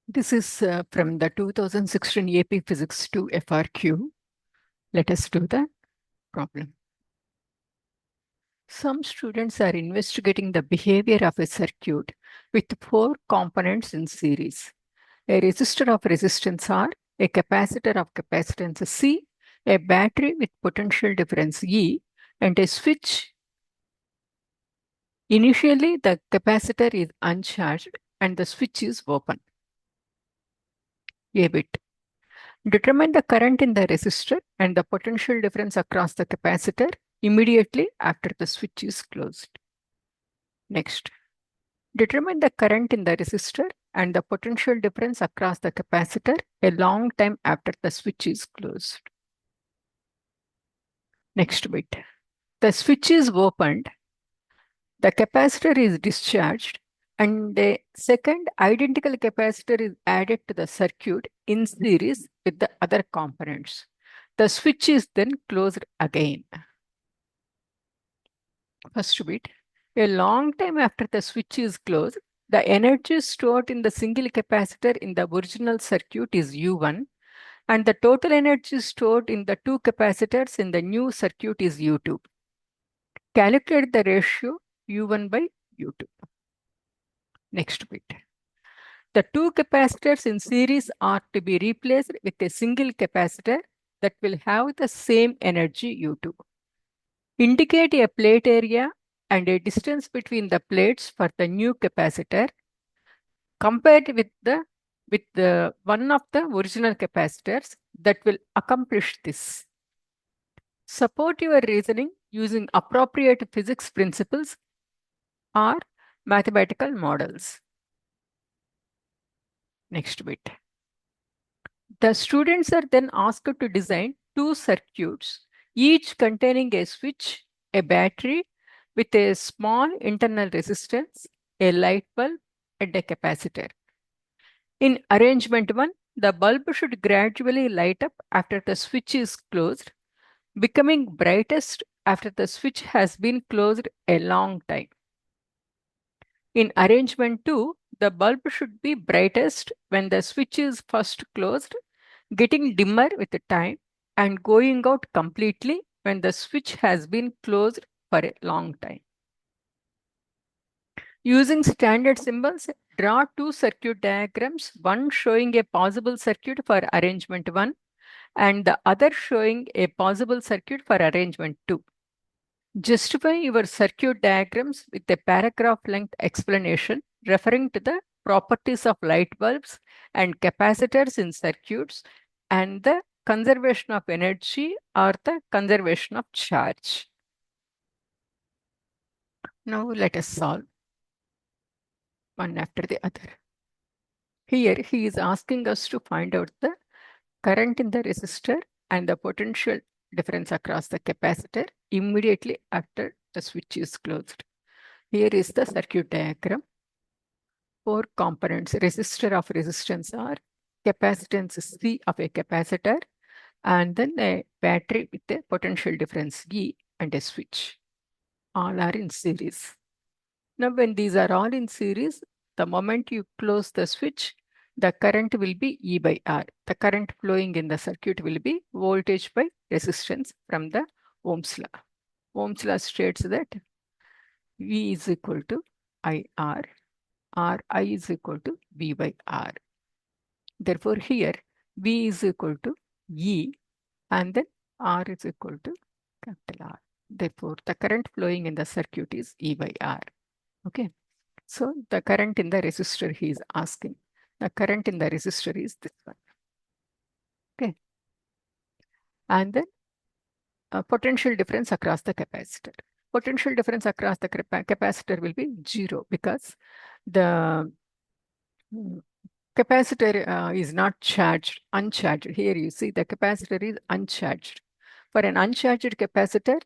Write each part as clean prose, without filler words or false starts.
This is from the 2016 AP Physics2 FRQ. Let us do the problem. Some students are investigating the behavior of a circuit with 4 components in series. A resistor of resistance R, a capacitor of capacitance C, a battery with potential difference E, and a switch. Initially, the capacitor is uncharged and the switch is open. A bit. Determine the current in the resistor and the potential difference across the capacitor immediately after the switch is closed. Next, determine the current in the resistor and the potential difference across the capacitor a long time after the switch is closed. Next bit. The switch is opened, the capacitor is discharged, and a second identical capacitor is added to the circuit in series with the other components. The switch is then closed again. First bit, a long time after the switch is closed, the energy stored in the single capacitor in the original circuit is U1, and the total energy stored in the 2 capacitors in the new circuit is U2. Calculate the ratio U1 by U2. Next bit. The 2 capacitors in series are to be replaced with a single capacitor that will have the same energy U2. Indicate a plate area and a distance between the plates for the new capacitor compared with the one of the original capacitors that will accomplish this. Support your reasoning using appropriate physics principles or mathematical models. Next bit. The students are then asked to design 2 circuits, each containing a switch, a battery with a small internal resistance, a light bulb, and a capacitor. In arrangement 1, the bulb should gradually light up after the switch is closed, becoming brightest after the switch has been closed a long time. In arrangement 2, the bulb should be brightest when the switch is first closed, getting dimmer with time, and going out completely when the switch has been closed for a long time. Using standard symbols, draw 2 circuit diagrams, one showing a possible circuit for arrangement 1 and the other showing a possible circuit for arrangement 2. Justify your circuit diagrams with a paragraph length explanation referring to the properties of light bulbs and capacitors in circuits and the conservation of energy or the conservation of charge. Now let us solve one after the other. Here he is asking us to find out the current in the resistor and the potential difference across the capacitor immediately after the switch is closed. Here is the circuit diagram. 4 components: resistor of resistance R, capacitance C of a capacitor, and then a battery with a potential difference E and a switch. All are in series. Now, when these are all in series, the moment you close the switch, the current will be E by R. The current flowing in the circuit will be voltage by resistance from the Ohm's law. Ohm's law states that V is equal to IR, Ri is equal to V by R. Therefore, here V is equal to E and then R is equal to capital R. Therefore, the current flowing in the circuit is E by R. Okay. So, the current in the resistor he is asking. The current in the resistor is this one. Okay. And then potential difference across the capacitor. Potential difference across the capacitor will be 0 because the capacitor is not uncharged. Here you see the capacitor is uncharged. For an uncharged capacitor,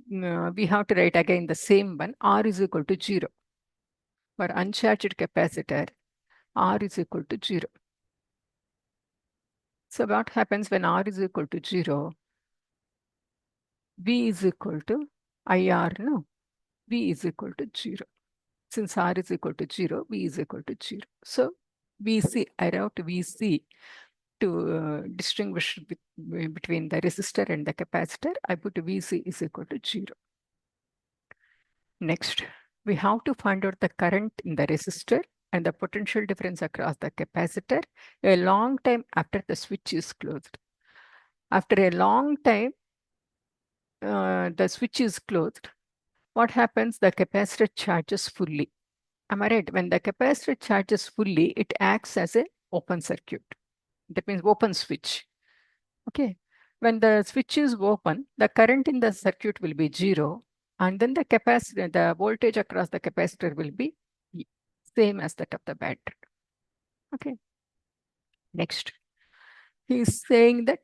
we have to write again the same one, R is equal to 0. For uncharged capacitor, R is equal to 0. So what happens when R is equal to 0? V is equal to IR, no? V is equal to 0. Since R is equal to 0, V is equal to 0. So VC, I wrote VC to distinguish between the resistor and the capacitor. I put VC is equal to 0. Next, we have to find out the current in the resistor and the potential difference across the capacitor a long time after the switch is closed. After a long time, the switch is closed. What happens? The capacitor charges fully. Am I right? When the capacitor charges fully, it acts as an open circuit. That means open switch. Okay. When the switch is open, the current in the circuit will be 0, and then the capacitor, the voltage across the capacitor will be same as that of the battery. Okay. Next, he is saying that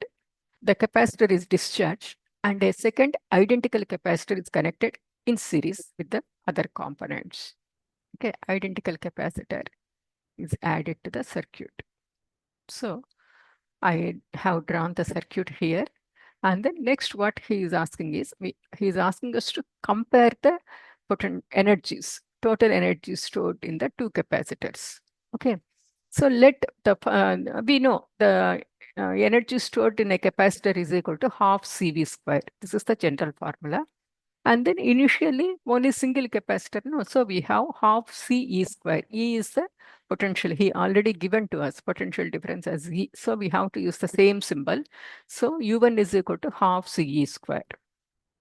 the capacitor is discharged and a second identical capacitor is connected in series with the other components. Okay, identical capacitor is added to the circuit. So I have drawn the circuit here. And then next what he is asking is, he is asking us to compare the potent energies, total energy stored in the two capacitors. Okay. So let the, we know the energy stored in a capacitor is equal to half CV square. This is the general formula. And then initially only single capacitor, no, so we have half CE square. E is the potential, he already given to us potential difference as E. So we have to use the same symbol. So U1 is equal to half CE square.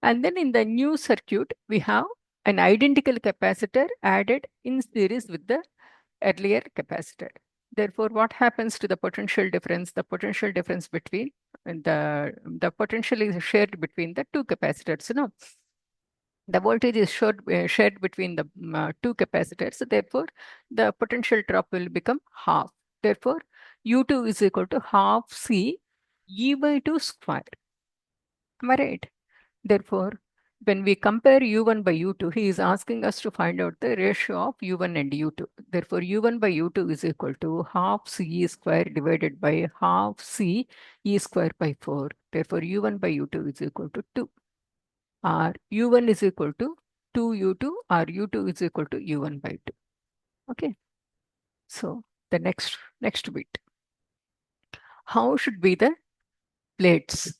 And then in the new circuit, we have an identical capacitor added in series with the earlier capacitor. Therefore, what happens to the potential difference? The potential difference between the potential is shared between the two capacitors. You know, the voltage is shared between the two capacitors. Therefore, the potential drop will become half. Therefore, U2 is equal to half C E by 2 square. Am I right? Therefore, when we compare U1 by U2, he is asking us to find out the ratio of U1 and U2. Therefore, U1 by U2 is equal to half C square divided by half C E square by 4. Therefore, U1 by U2 is equal to 2. Or U1 is equal to 2U2 or U2 is equal to U1 by 2. Okay. So the next bit. How should be the plates?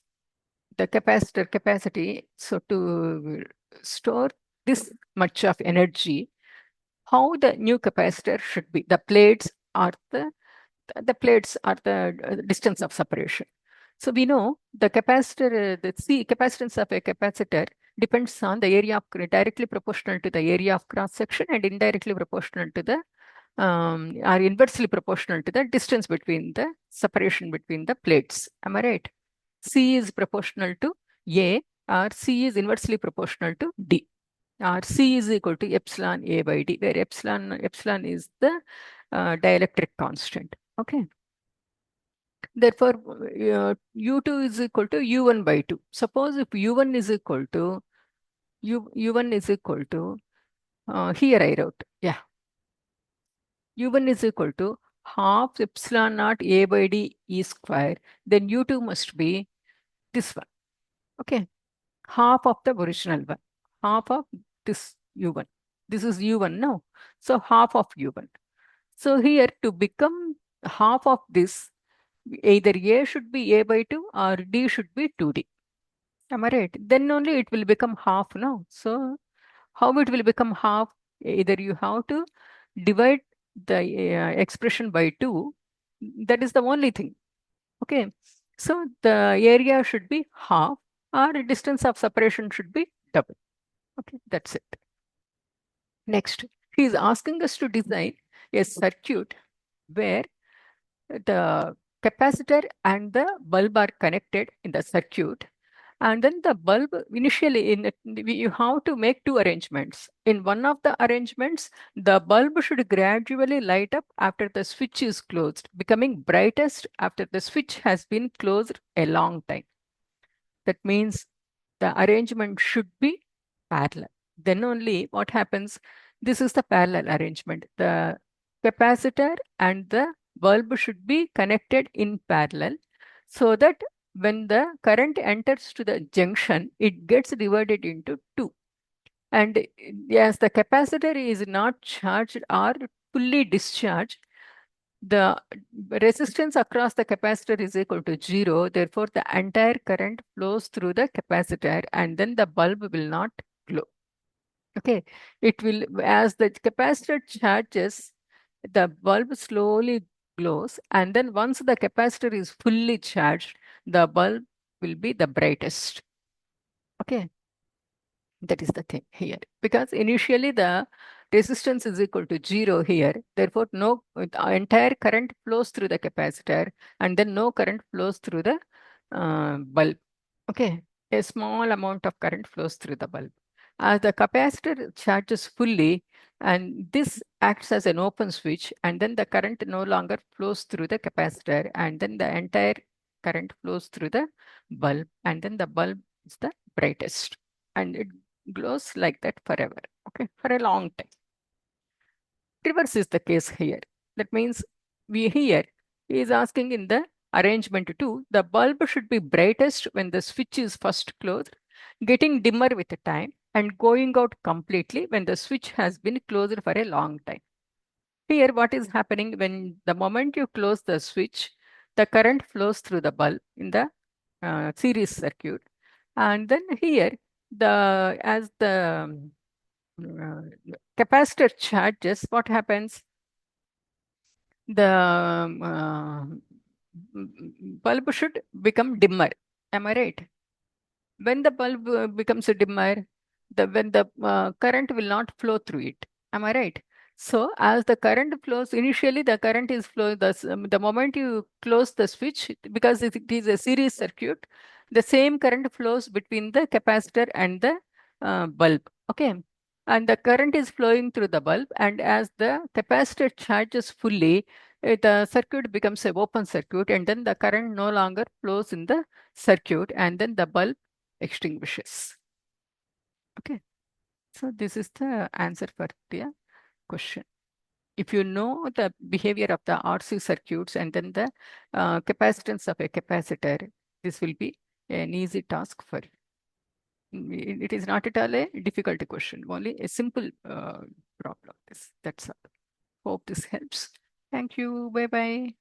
The capacitor capacity. So to store this much of energy, how the new capacitor should be? The plates are the distance of separation. So we know the capacitor, the capacitance of a capacitor depends on the area of directly proportional to the area of cross section and indirectly proportional to the or inversely proportional to the distance between the separation between the plates. Am I right? C is proportional to A or C is inversely proportional to D. Or C is equal to epsilon A by D, where epsilon is the dielectric constant. Okay. Therefore, U2 is equal to U1 by 2. Suppose if U1 is equal to U1 is equal to here I wrote, yeah, U1 is equal to half epsilon naught A by D E square. Then U2 must be this one. Okay, half of the original one, half of this U1. This is U1 now. So half of U1. So here to become half of this, either A should be A by 2 or D should be 2D. Am I right? Then only it will become half now. So how it will become half? Either you have to divide the expression by 2. That is the only thing. Okay. So the area should be half or distance of separation should be double. Okay, that's it. Next, he is asking us to design a circuit where the capacitor and the bulb are connected in the circuit. And then the bulb initially you have to make two arrangements. In one of the arrangements, the bulb should gradually light up after the switch is closed, becoming brightest after the switch has been closed a long time. That means the arrangement should be parallel. Then only what happens, this is the parallel arrangement. The capacitor and the bulb should be connected in parallel so that when the current enters to the junction, it gets divided into two. And as the capacitor is not charged or fully discharged, the resistance across the capacitor is equal to 0. Therefore, the entire current flows through the capacitor and then the bulb will not glow. Okay, it will, as the capacitor charges, the bulb slowly glows, and then once the capacitor is fully charged, the bulb will be the brightest. Okay, that is the thing here. Because initially the resistance is equal to 0 here, therefore no entire current flows through the capacitor, and then no current flows through the bulb. Okay, a small amount of current flows through the bulb. As the capacitor charges fully, and this acts as an open switch, and then the current no longer flows through the capacitor, and then the entire current flows through the bulb, and then the bulb is the brightest, and it glows like that forever, okay, for a long time. Reverse is the case here. That means we here he is asking in the arrangement 2, the bulb should be brightest when the switch is first closed, getting dimmer with time, and going out completely when the switch has been closed for a long time. Here, what is happening when the moment you close the switch, the current flows through the bulb in the series circuit, and then here the as the capacitor charges, what happens? The bulb should become dimmer. Am I right? When the bulb becomes dimmer, when the current will not flow through it. Am I right? So as the current flows, initially the current is flowing. The moment you close the switch, because it is a series circuit, the same current flows between the capacitor and the bulb. Okay, and the current is flowing through the bulb, and as the capacitor charges fully, the circuit becomes an open circuit, and then the current no longer flows in the circuit, and then the bulb extinguishes. Okay, so this is the answer for the question. If you know the behavior of the RC circuits and then the capacitance of a capacitor, this will be an easy task for you. It is not at all a difficult question, only a simple problem. That's all. Hope this helps. Thank you. Bye bye.